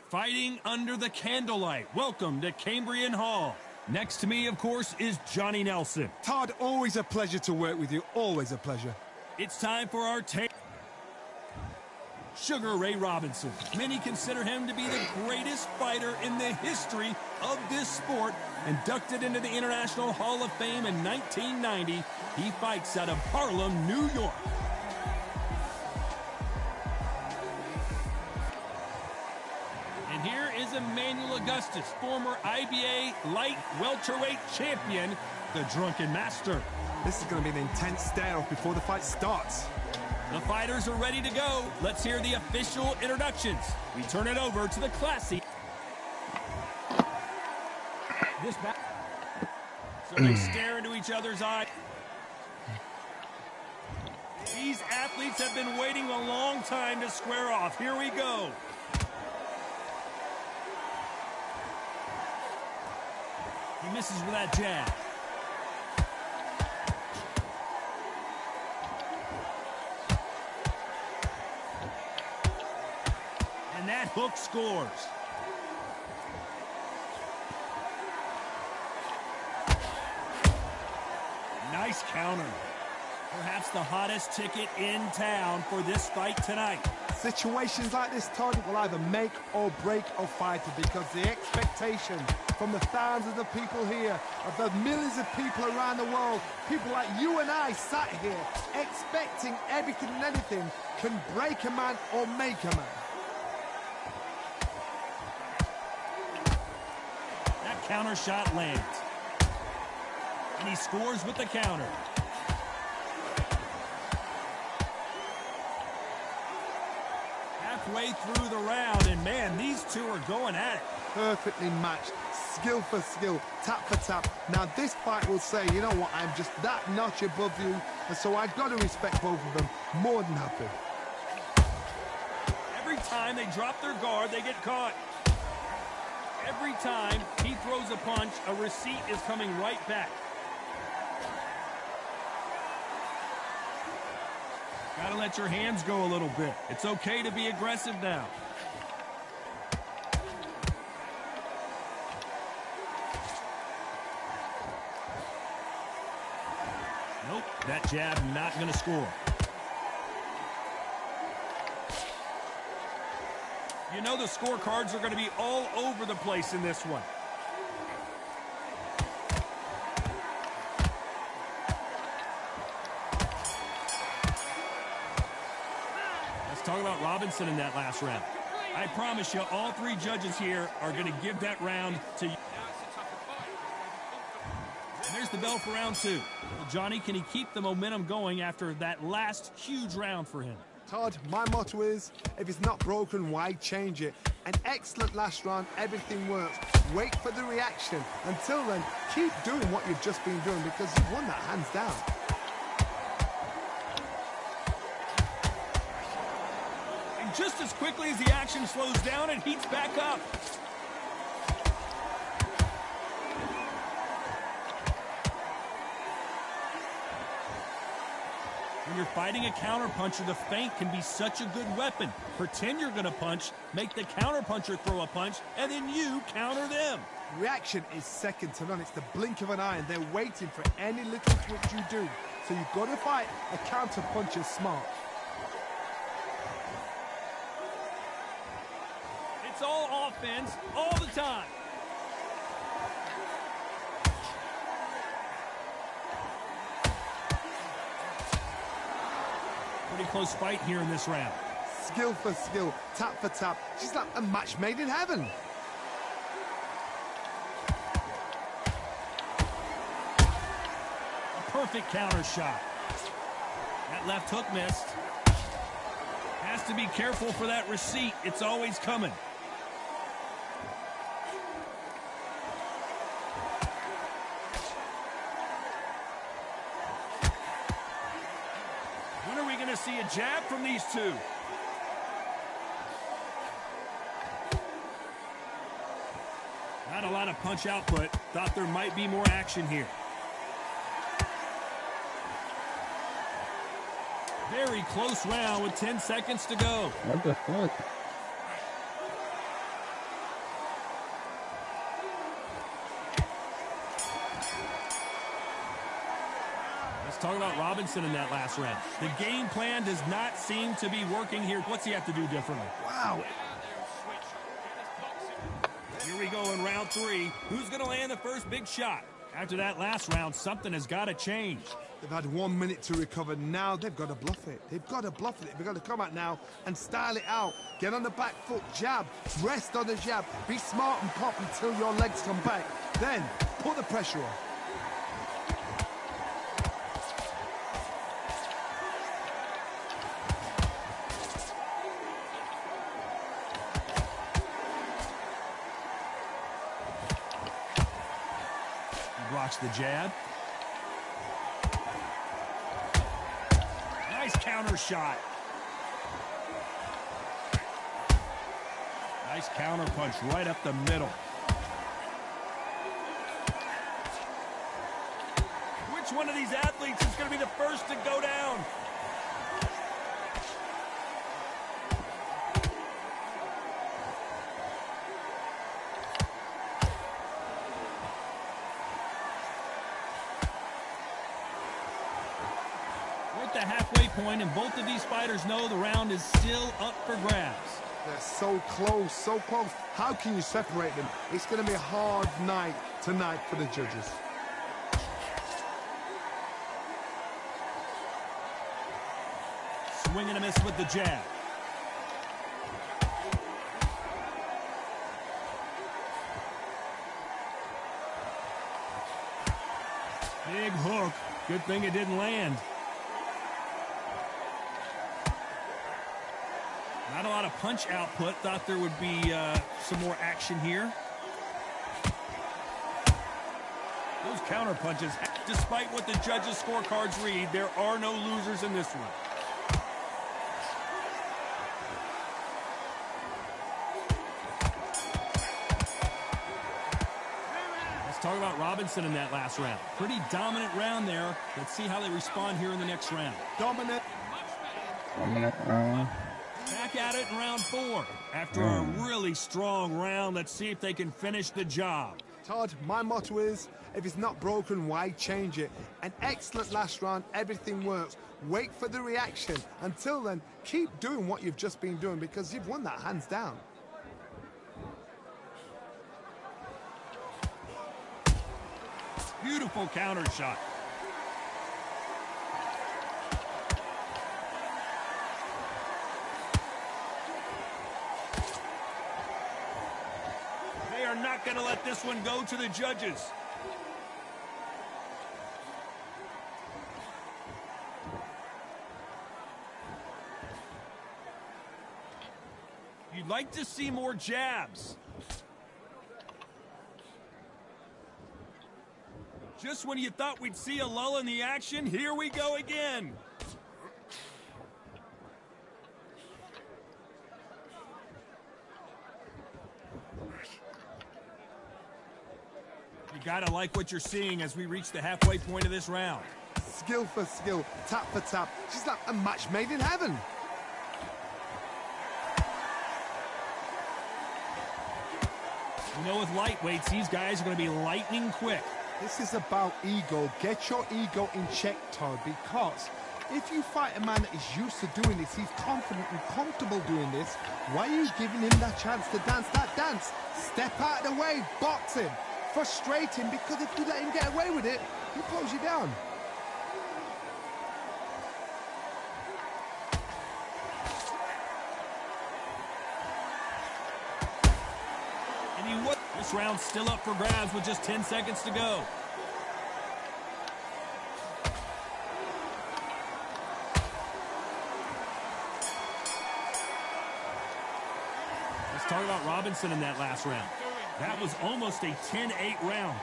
Fighting under the candlelight. Welcome to Cambrian Hall. Next to me, of course, is Johnny Nelson. Todd, always a pleasure to work with you. Always a pleasure. It's time for our Sugar Ray Robinson. Many consider him to be the greatest fighter in the history of this sport. Inducted into the International Hall of Fame in 1990, he fights out of Harlem, New York. And here is Emanuel Augustus, former IBA light welterweight champion, the Drunken Master. This is going to be an intense stare-off before the fight starts. The fighters are ready to go. Let's hear the official introductions. We turn it over to the classy. So they stare into each other's eyes. These athletes have been waiting a long time to square off. Here we go. He misses with that jab. And that hook scores. Nice counter. Perhaps the hottest ticket in town for this fight tonight. Situations like this, Todd, will either make or break a fighter because the expectation from the thousands of people here, of the millions of people around the world, people like you and I sat here expecting everything and anything, can break a man or make a man. That counter shot lands. And he scores with the counter. Halfway through the round, and man, these two are going at it. Perfectly matched, skill for skill, tap for tap. Now this fight will say, you know what, I'm just that notch above you, and so I've got to respect both of them. More than happy. Every time they drop their guard, they get caught. Every time he throws a punch, a receipt is coming right back. Gotta let your hands go a little bit. It's okay to be aggressive now. Nope, that jab not gonna score. You know the scorecards are gonna be all over the place in this one. Talk about Robinson in that last round. I promise you, all three judges here are going to give that round to you. And there's the bell for round two. Well, Johnny, can he keep the momentum going after that last huge round for him? Todd, my motto is, if it's not broken, why change it? An excellent last round, everything works. Wait for the reaction. Until then, keep doing what you've just been doing because you've won that hands down. Just as quickly as the action slows down, it heats back up. When you're fighting a counterpuncher, the feint can be such a good weapon. Pretend you're going to punch, make the counterpuncher throw a punch, and then you counter them. Reaction is second to none. It's the blink of an eye, and they're waiting for any little twitch you do. So you've got to fight a counterpuncher smart. It's all offense, all the time. Pretty close fight here in this round. Skill for skill, tap for tap. She's like a match made in heaven. A perfect counter shot. That left hook missed. Has to be careful for that receipt. It's always coming. When are we going to see a jab from these two? Not a lot of punch output. Thought there might be more action here. Very close round with 10 seconds to go. What the fuck? Talking about Robinson in that last round. The game plan does not seem to be working here. What's he have to do differently? Wow. Here we go in round 3. Who's going to land the first big shot? After that last round, something has got to change. They've had 1 minute to recover. Now they've got to bluff it. They've got to bluff it. They've got to come out now and style it out. Get on the back foot, jab, rest on the jab. Be smart and pop until your legs come back. Then put the pressure on. Blocks the jab. Nice counter shot. Nice counter punch right up the middle. Which one of these athletes is going to be the first to go down? The halfway point, and both of these fighters know the round is still up for grabs. They're so close, so close. How can you separate them? It's going to be a hard night tonight for the judges. Swing and a miss with the jab. Big hook. Good thing it didn't land. Not a lot of punch output. Thought there would be some more action here. Those counter punches, despite what the judges' scorecards read, there are no losers in this one. Let's talk about Robinson in that last round. Pretty dominant round there. Let's see how they respond here in the next round. Dominant round. Back at it in round 4. After a really strong round, let's see if they can finish the job. Todd, my motto is, if it's not broken, why change it? An excellent last round, everything works. Wait for the reaction. Until then, keep doing what you've just been doing because you've won that hands down. Beautiful counter shot. They are not going to let this one go to the judges. You'd like to see more jabs. Just when you thought we'd see a lull in the action, here we go again. You gotta like what you're seeing as we reach the halfway point of this round. Skill for skill, tap for tap. She's like a match made in heaven. You know, with lightweights, these guys are going to be lightning quick. This is about ego. Get your ego in check, Todd, because if you fight a man that is used to doing this, he's confident and comfortable doing this, why are you giving him that chance to dance that dance? Step out of the way, box him, frustrate him, because if you let him get away with it, he'll close you down. This round's still up for grabs with just 10 seconds to go. Let's talk about Robinson in that last round. That was almost a 10-8 round.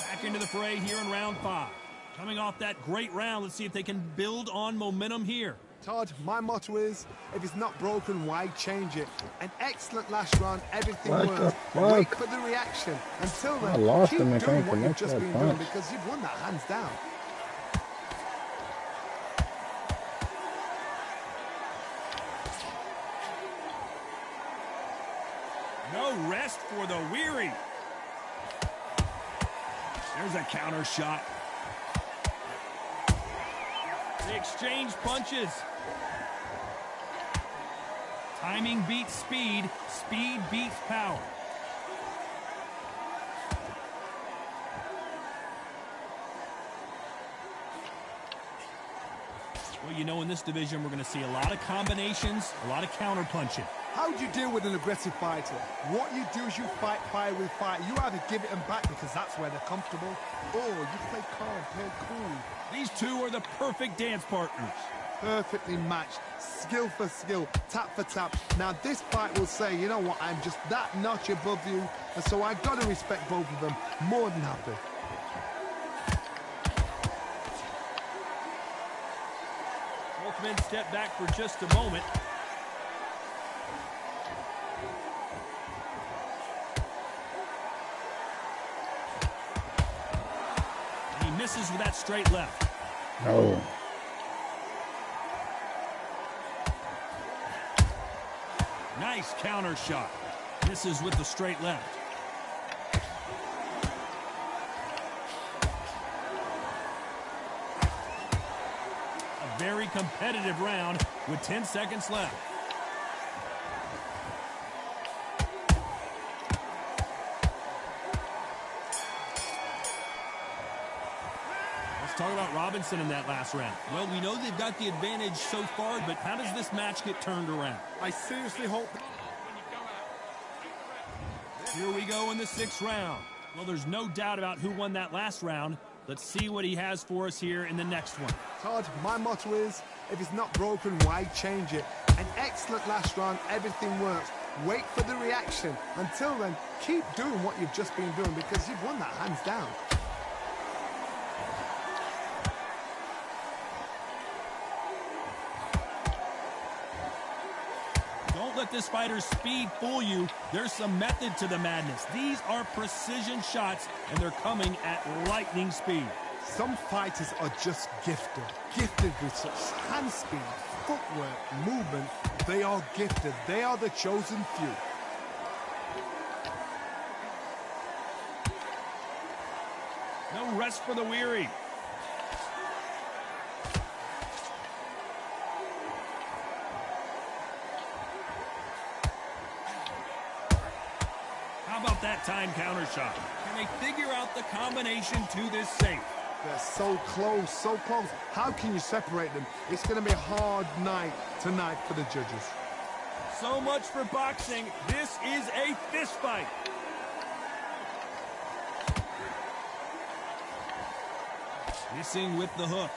Back into the fray here in round 5. Coming off that great round, let's see if they can build on momentum here. Todd, my motto is, if it's not broken, why change it? An excellent last round, everything works. Wait for the reaction. Until then, keep doing what you've just been doing because you've won that hands down. No rest for the weary. There's a counter shot. They exchange punches. Timing beats speed. Speed beats power. Well, you know, in this division, we're going to see a lot of combinations, a lot of counter punching. How do you deal with an aggressive fighter? What you do is you fight fire with fire. You either give it them back because that's where they're comfortable, or you play calm, play cool. These two are the perfect dance partners. Perfectly matched, skill for skill, tap for tap. Now this fight will say, you know what, I'm just that notch above you, and so I got to respect both of them. More than happy. Both men step back for just a moment. And he misses with that straight left. No. Nice counter shot. Misses with the straight left. A very competitive round with 10 seconds left. Let's talk about Robinson in that last round. Well, we know they've got the advantage so far, but how does this match get turned around? I seriously hope... Here we go in the 6th round. Well, there's no doubt about who won that last round. Let's see what he has for us here in the next one. Todd, my motto is, if it's not broken, why change it? An excellent last round, everything works. Wait for the reaction. Until then, keep doing what you've just been doing because you've won that hands down. Don't let this fighter's speed fool you. There's some method to the madness. These are precision shots, and they're coming at lightning speed. Some fighters are just gifted. Gifted with such hand speed, footwork, movement. They are gifted. They are the chosen few. No rest for the weary. How about that time counter shot? Can they figure out the combination to this safe? They're so close, so close. How can you separate them? It's going to be a hard night tonight for the judges. So much for boxing. This is a fist fight. Missing with the hook.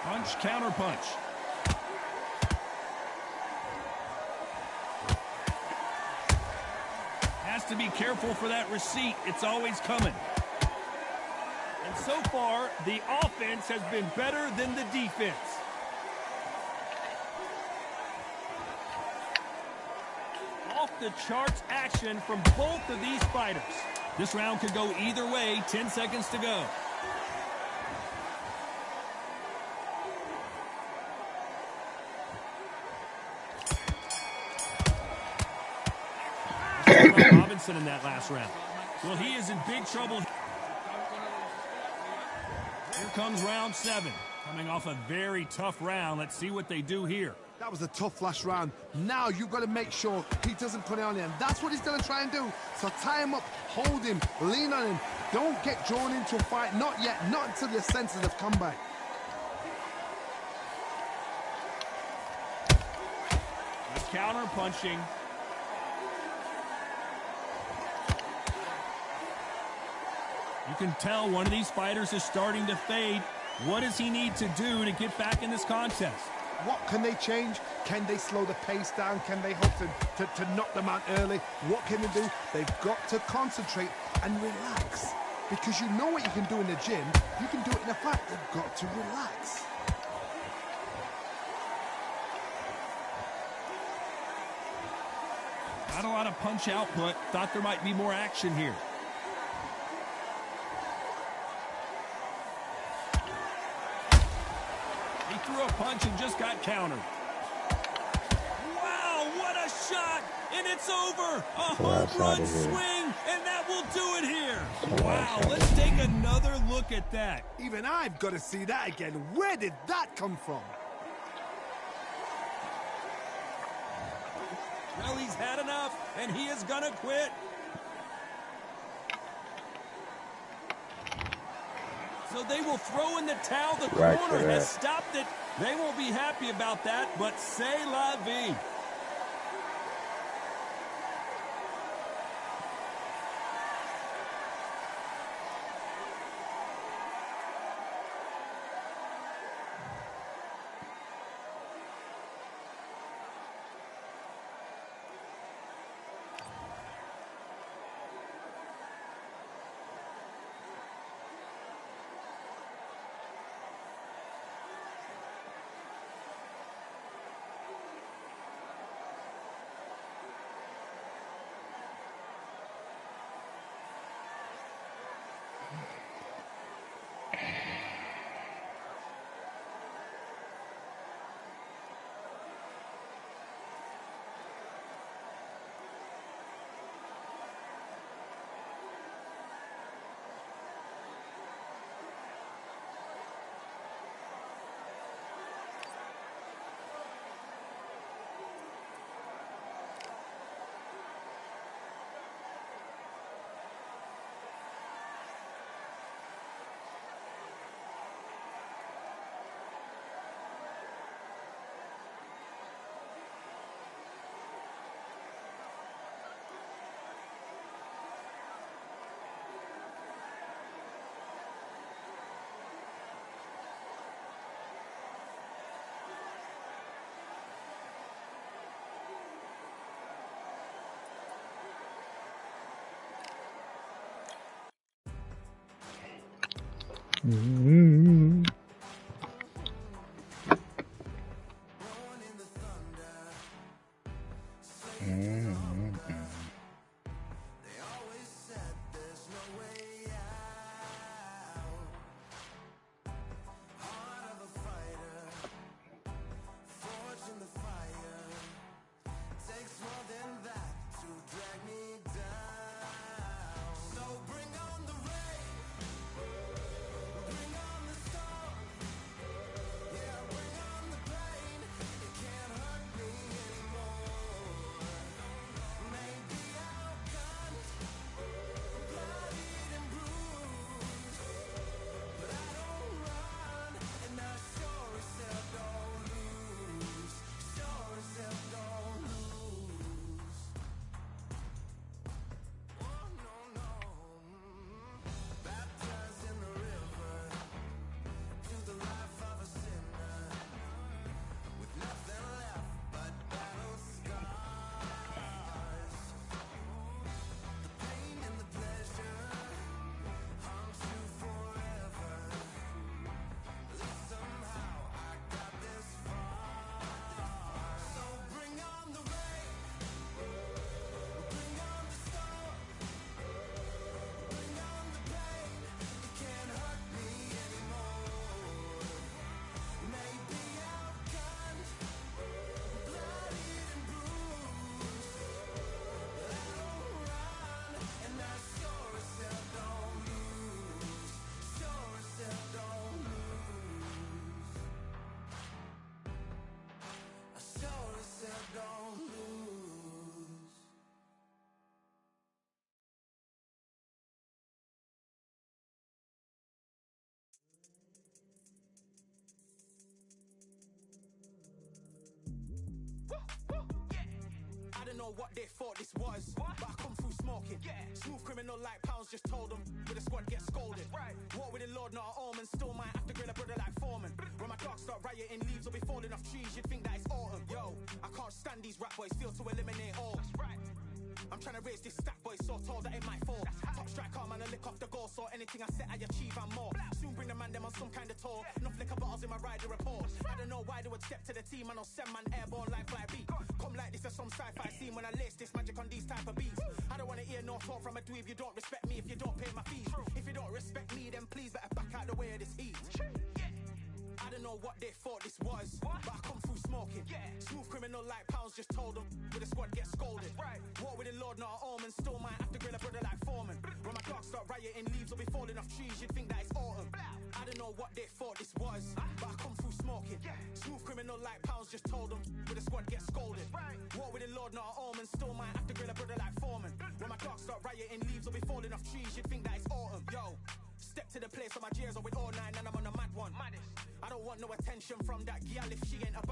Punch, counter punch. Has to be careful for that receipt. It's always coming. And so far, the offense has been better than the defense. Off the charts action from both of these fighters. This round could go either way. 10 seconds to go. Robinson in that last round. Well, he is in big trouble. Here comes round 7. Coming off a very tough round. Let's see what they do here. That was a tough last round. Now you've got to make sure he doesn't put it on him. That's what he's going to try and do. So tie him up, hold him, lean on him. Don't get drawn into a fight. Not yet. Not until your senses have come back. The counter punching. You can tell one of these fighters is starting to fade. What does he need to do to get back in this contest? What can they change? Can they slow the pace down? Can they hope to knock them out early? What can they do? They've got to concentrate and relax. Because you know what you can do in the gym. You can do it in a fight. They've got to relax. Not a lot of punch output. Thought there might be more action here. He threw a punch and just got countered. Wow, what a shot! And It's over. A We're home outside run of here. swing, and that will do it here. So Wow, outside. let's take another look at that. Even I've got to see that again. Where did that come from? Well, he's had enough, and he is gonna quit. So they will throw in the towel. The Right corner for that. has stopped it. They won't be happy about that, but c'est la vie. Mm-hmm. Know what they thought this was, but I come through smoking. Smooth criminal like pounds, just told them with a squad get scolded. Walk with the Lord, not an omen. Still might have to grill a brother like Foreman. When my dogs start rioting, leaves will be falling off trees. You'd think that it's autumn. Yo, I can't stand these rap boys, feel to eliminate all. I'm trying to raise this stat boy, so tall that it might fall. Top striker, man, I lick off the goal, so anything I set, I achieve and more. Soon bring the man them on some kind of tour. Enough liquor bottles in my rider report. I don't know why they would step to the team, and I'll send man airborne like fly beat. Come like this as some sci-fi scene when I lace this magic on these type of beats. I don't wanna hear no talk from a dweeb. You don't respect me if you don't pay my fees. If you don't respect me, then please better back out the way of this heat. I don't know what they thought this was, but I come through smoking. Smooth criminal like pounds, just told them with the squad get scolded. Walk with the Lord, not an omen. Still might have to grill a brother like Foreman. When my dogs start rioting, leaves will be falling off trees. You'd think that it's autumn. I don't know what they thought this was, but I come through smoking. Smooth criminal like pounds, just told them with the squad get scolded. Walk with the Lord, not an omen. Still might have to grill a brother like Foreman. When my dogs start rioting, leaves will be falling off trees. You'd think that it's autumn. Yo, step to the place where my jeers are with all nine and I'm on a mad one. I don't want no attention from that gal if she ain't a bad